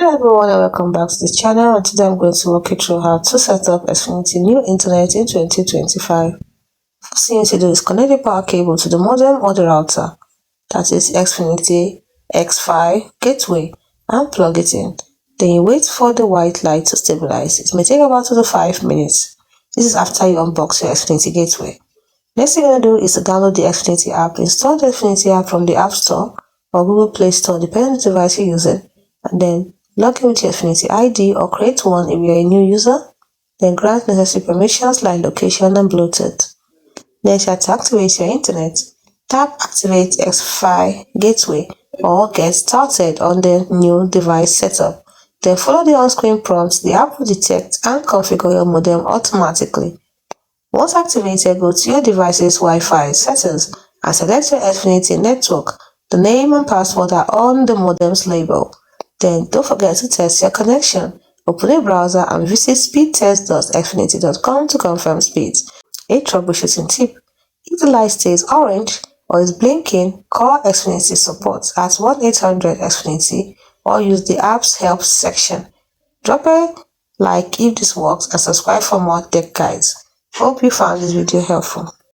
Hello everyone and welcome back to the channel, and today I'm going to walk you through how to set up Xfinity new internet in 2025. First thing you need to do is connect the power cable to the modem or the router, that is Xfinity X5 gateway, and plug it in. Then you wait for the white light to stabilize. It may take about 2 to 5 minutes. This is after you unbox your Xfinity gateway. Next thing you're going to do is to download the Xfinity app. Install the Xfinity app from the App Store or Google Play Store, depending on the device you're using, and then log in with your Xfinity ID or create one if you're a new user. Then grant necessary permissions like location and Bluetooth. Next, you have to activate your internet. Tap Activate X5 Gateway or Get Started on the new device setup. Then follow the on-screen prompts. The app will detect and configure your modem automatically. Once activated, go to your device's Wi-Fi settings and select your Xfinity network. The name and password are on the modem's label. Then don't forget to test your connection. Open a browser and visit speedtest.xfinity.com to confirm speeds. A troubleshooting tip: if the light stays orange or is blinking, call Xfinity support at 1-800-XFINITY or use the app's help section. Drop a like if this works and subscribe for more tech guides. Hope you found this video helpful.